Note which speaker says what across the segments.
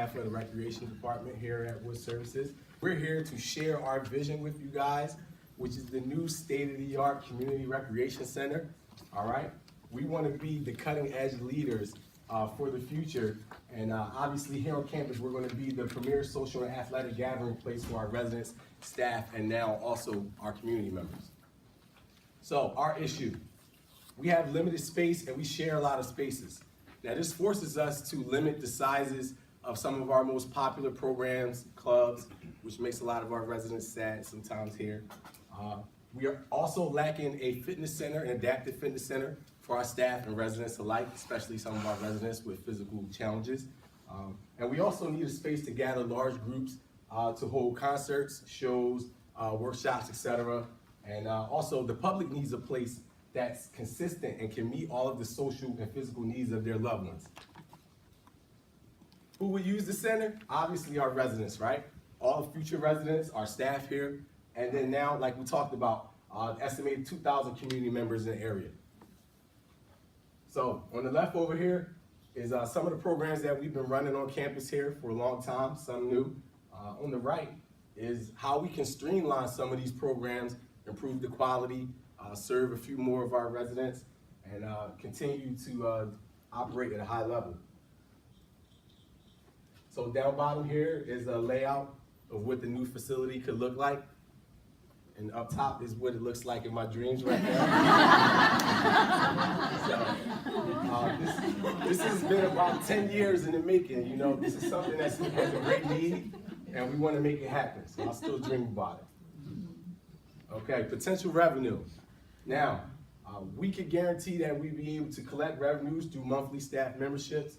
Speaker 1: behalf of the Recreation Department here at Wood Services. We're here to share our vision with you guys, which is the new state-of-the-art Community Recreation Center, all right? We want to be the cutting-edge leaders for the future, and obviously here on campus, we're going to be the premier social and athletic gathering place for our residents, staff, and now also our community members. So, our issue. We have limited space and we share a lot of spaces. Now this forces us to limit the sizes of some of our most popular programs, clubs, which makes a lot of our residents sad sometimes here. We are also lacking a fitness center, an adaptive fitness center for our staff and residents alike, especially some of our residents with physical challenges. And we also need a space to gather large groups to hold concerts, shows, workshops, etc. And also the public needs a place that's consistent and can meet all of the social and physical needs of their loved ones. Who would use the center? Obviously our residents, right? All the future residents, our staff here, and then now, like we talked about, estimated 2,000 community members in the area. So on the left over here is some of the programs that we've been running on campus here for a long time, some new. On the right is how we can streamline some of these programs, improve the quality, serve a few more of our residents, and continue to operate at a high level. So down bottom here is a layout of what the new facility could look like. And up top is what it looks like in my dreams right now. So this has been about 10 years in the making. You know, this is something that's a great need, and we want to make it happen. So I still dream about it. Okay, potential revenue. Now, we can guarantee that we'll be able to collect revenues through monthly staff memberships,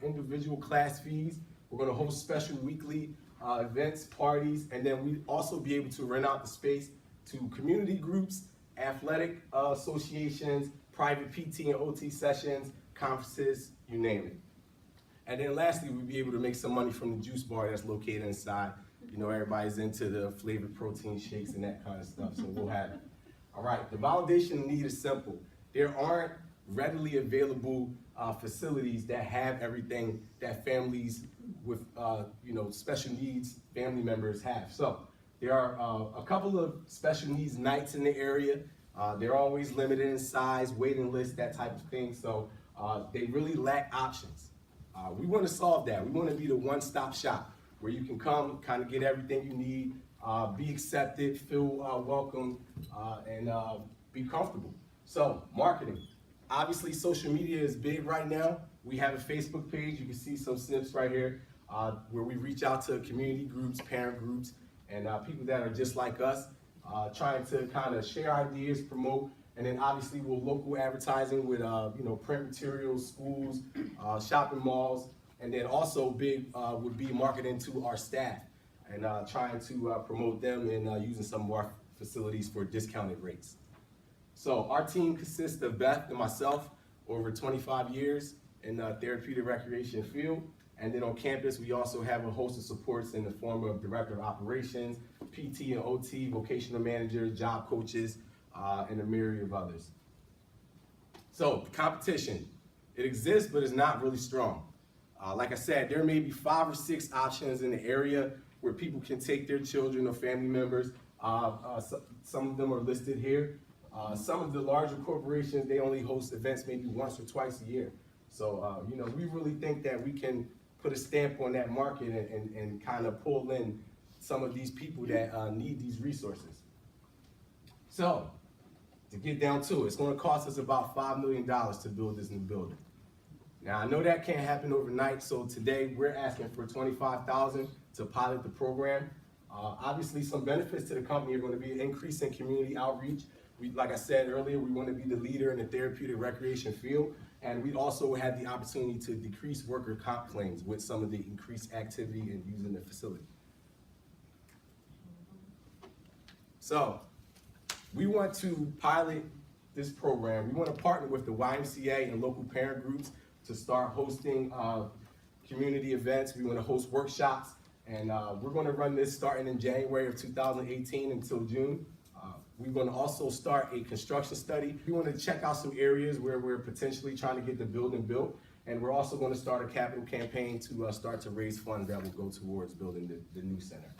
Speaker 1: individual class fees. We're going to host special weekly events, parties, and then we'd also be able to rent out the space to community groups, athletic associations, private PT and OT sessions, conferences, you name it. And then lastly, we'd be able to make some money from the juice bar that's located inside. You know, everybody's into the flavored protein shakes and that kind of stuff, so we'll have it. All right, the validation need is simple. There aren't readily available facilities that have everything that families with special needs family members have. So there are a couple of special needs nights in the area. They're always limited in size, waiting list, that type of thing. So they really lack options. We want to solve that. We want to be the one-stop shop where you can come, kind of get everything you need, be accepted, feel welcome, and be comfortable. So marketing. Obviously, social media is big right now. We have a Facebook page. You can see some snips right here where we reach out to community groups, parent groups, and people that are just like us, trying to kind of share ideas, promote, and then obviously we'll local advertising with print materials, schools, shopping malls, and then also big would be marketing to our staff and trying to promote them and using some of our facilities for discounted rates. So our team consists of Beth and myself, over 25 years in the therapeutic recreation field. And then on campus, we also have a host of supports in the form of director of operations, PT and OT, vocational managers, job coaches, and a myriad of others. So competition, it exists, but it's not really strong. Like I said, there may be 5 or 6 options in the area where people can take their children or family members. Some of them are listed here. Some of the larger corporations, they only host events maybe once or twice a year. So, we really think that we can put a stamp on that market and kind of pull in some of these people that need these resources. So, to get down to it, it's going to cost us about $5 million to build this new building. Now, I know that can't happen overnight, so today we're asking for $25,000 to pilot the program. Obviously, some benefits to the company are going to be an increase in community outreach. Like I said earlier, we want to be the leader in the therapeutic recreation field, and we also have the opportunity to decrease worker comp claims with some of the increased activity and using the facility. So, we want to pilot this program. We want to partner with the YMCA and local parent groups to start hosting community events. We want to host workshops, and we're going to run this starting in January of 2018 until June. We're going to also start a construction study. We want to check out some areas where we're potentially trying to get the building built, And we're also going to start a capital campaign to start to raise funds that will go towards building the new center.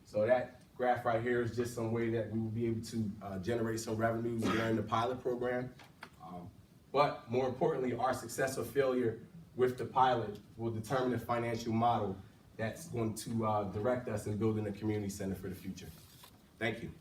Speaker 1: So that graph right here is just some way that we will be able to generate some revenues during the pilot program. But more importantly, our success or failure with the pilot will determine the financial model that's going to direct us in building a community center for the future. Thank you.